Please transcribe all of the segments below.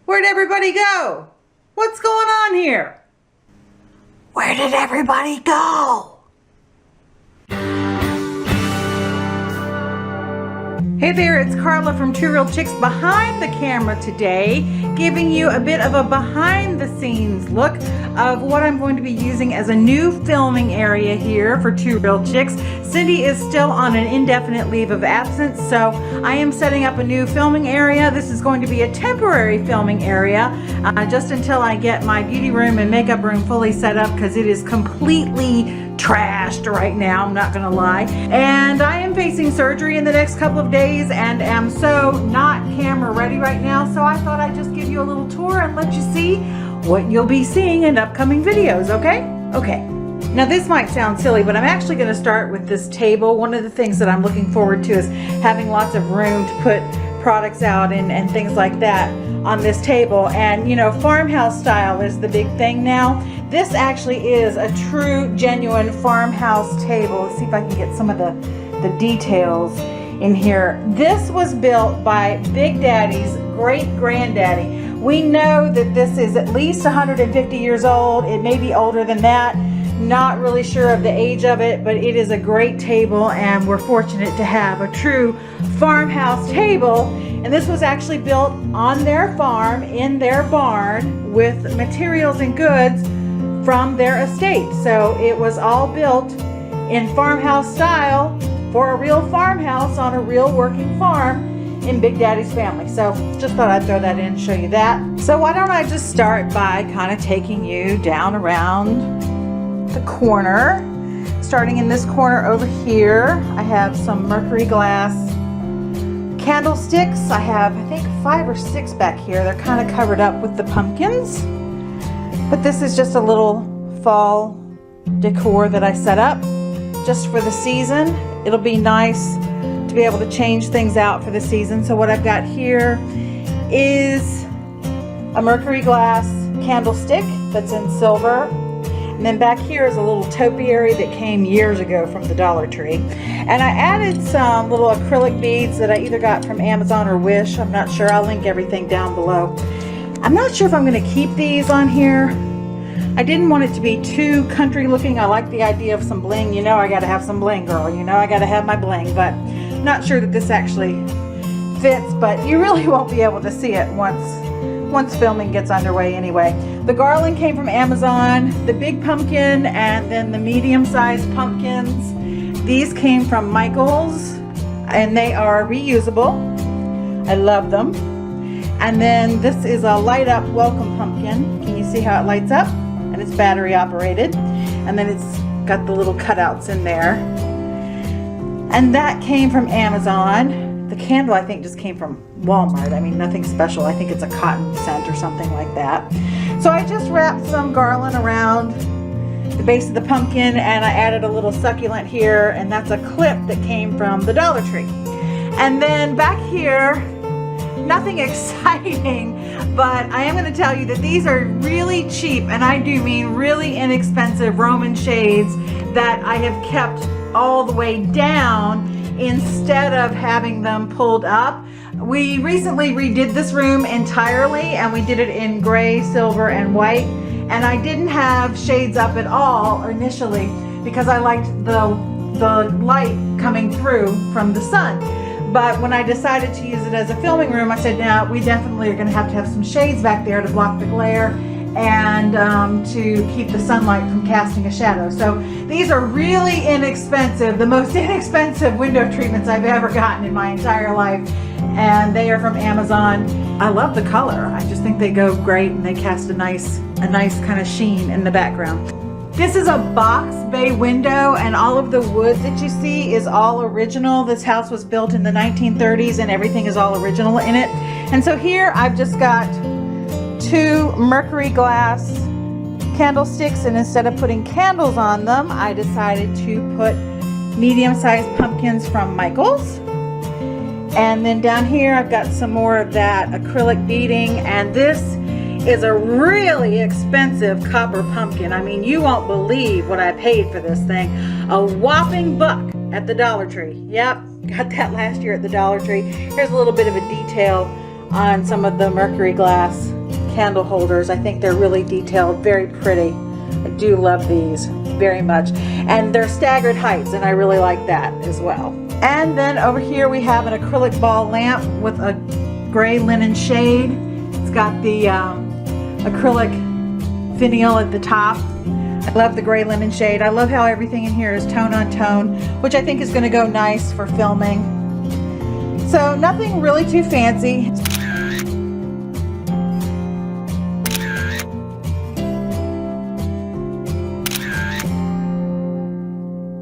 Where'd everybody go? What's going on here? Where did everybody go? Hey there, it's Carla from Two Real Chicks behind the camera today, giving you a bit of a behind the scenes look of what I'm going to be using as a new filming area here for Two Real Chicks. Cindy is still on an indefinite leave of absence, so I am setting up a new filming area. This is going to be a temporary filming area just until I get my beauty room and makeup room fully set up, because it is completely trashed right now, I'm not gonna lie. And I am facing surgery in the next couple of days and am so not camera ready right now, so I thought I'd just give you a little tour and let you see what you'll be seeing in upcoming videos, okay? Okay. Now this might sound silly, but I'm actually gonna start with this table. One of the things that I'm looking forward to is having lots of room to put products out and things like that on this table. And you know, farmhouse style is the big thing now. This actually is a true, genuine farmhouse table. Let's see if I can get some of the details in here. This was built by Big Daddy's great-granddaddy. We know that this is at least 150 years old. It may be older than that. Not really sure of the age of it, but it is a great table, and we're fortunate to have a true farmhouse table. And this was actually built on their farm, in their barn, with materials and goods from their estate. So it was all built in farmhouse style for a real farmhouse on a real working farm in Big Daddy's family. So just thought I'd throw that in and show you that. So why don't I just start by kind of taking you down around the corner. Starting in this corner over here, I have some mercury glass candlesticks. I have, I think, 5 or 6 back here. They're kind of covered up with the pumpkins. But this is just a little fall decor that I set up just for the season. It'll be nice to be able to change things out for the season. So what I've got here is a mercury glass candlestick that's in silver. And then back here is a little topiary that came years ago from the Dollar Tree. And I added some little acrylic beads that I either got from Amazon or Wish. I'm not sure. I'll link everything down below. I'm not sure if I'm going to keep these on here. I didn't want it to be too country looking. I like the idea of some bling. You know I got to have some bling, girl. You know I got to have my bling. But I'm not sure that this actually fits. But you really won't be able to see it once filming gets underway anyway. The garland came from Amazon. The big pumpkin and then the medium-sized pumpkins. These came from Michael's. And they are reusable. I love them. And then this is a light up welcome pumpkin. Can you see how it lights up? And it's battery operated. And then it's got the little cutouts in there. And that came from Amazon. The candle I think just came from Walmart. I mean, nothing special. I think it's a cotton scent or something like that. So I just wrapped some garland around the base of the pumpkin, and I added a little succulent here, and that's a clip that came from the Dollar Tree. And then back here, nothing exciting, but I am going to tell you that these are really cheap, and I do mean really inexpensive Roman shades that I have kept all the way down instead of having them pulled up. We recently redid this room entirely, and we did it in gray, silver, and white, and I didn't have shades up at all initially because I liked the light coming through from the sun. But when I decided to use it as a filming room, I said, now we definitely are going to have some shades back there to block the glare and to keep the sunlight from casting a shadow. So these are really inexpensive, the most inexpensive window treatments I've ever gotten in my entire life. And they are from Amazon. I love the color. I just think they go great, and they cast a nice kind of sheen in the background. This is a box bay window, and all of the wood that you see is all original. This house was built in the 1930s, and everything is all original in it. And so here I've just got 2 mercury glass candlesticks, and instead of putting candles on them, I decided to put medium-sized pumpkins from Michael's. And then down here I've got some more of that acrylic beading, and this is a really expensive copper pumpkin. I mean, you won't believe what I paid for this thing. A whopping $1 at the Dollar Tree. Yep, got that last year at the Dollar Tree. Here's a little bit of a detail on some of the mercury glass candle holders. I think they're really detailed, very pretty. I do love these very much. And they're staggered heights, and I really like that as well. And then over here we have an acrylic ball lamp with a gray linen shade. It's got the acrylic finial at the top. I love the gray linen shade. I love how everything in here is tone on tone, which I think is going to go nice for filming. So nothing really too fancy.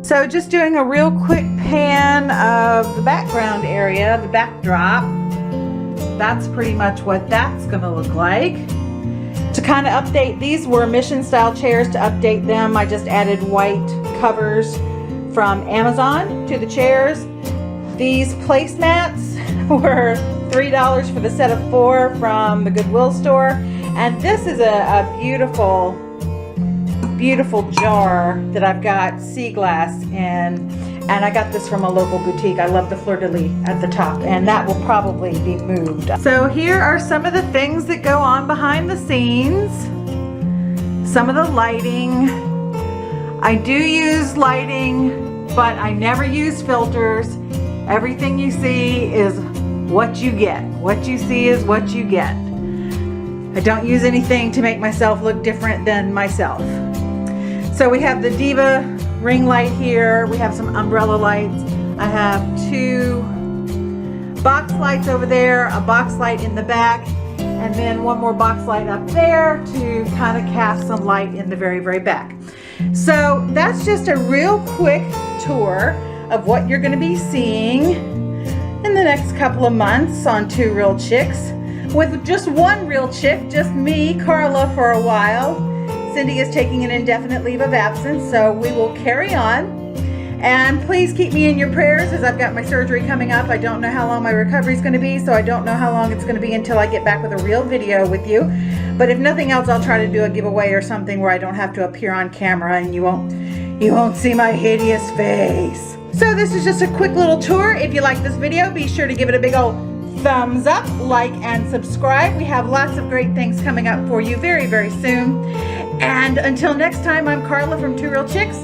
So just doing a real quick pan of the background area, the backdrop. That's pretty much what that's going to look like. To kind of update, these were mission style chairs. To update them, I just added white covers from Amazon to the chairs. These placemats were $3 for the set of 4 from the Goodwill store. And this is a beautiful, beautiful jar that I've got sea glass in. And I got this from a local boutique. I love the fleur-de-lis at the top, and that will probably be moved. So here are some of the things that go on behind the scenes. Some of the lighting. I do use lighting, but I never use filters. Everything you see is what you get. What you see is what you get. I don't use anything to make myself look different than myself. So we have the Diva ring light here. We have some umbrella lights. I have 2 box lights over there, a box light in the back, and then one more box light up there to kind of cast some light in the very, very back. So that's just a real quick tour of what you're going to be seeing in the next couple of months on Two Real Chicks, with just one real chick, just me, Carla, for a while. Cindy is taking an indefinite leave of absence, so we will carry on. And please keep me in your prayers as I've got my surgery coming up. I don't know how long my recovery is going to be, so I don't know how long it's going to be until I get back with a real video with you. But if nothing else, I'll try to do a giveaway or something where I don't have to appear on camera and you won't see my hideous face. So this is just a quick little tour. If you like this video, be sure to give it a big old thumbs up, like, and subscribe. We have lots of great things coming up for you very, very soon. And until next time, I'm Carla from Two Real Chicks.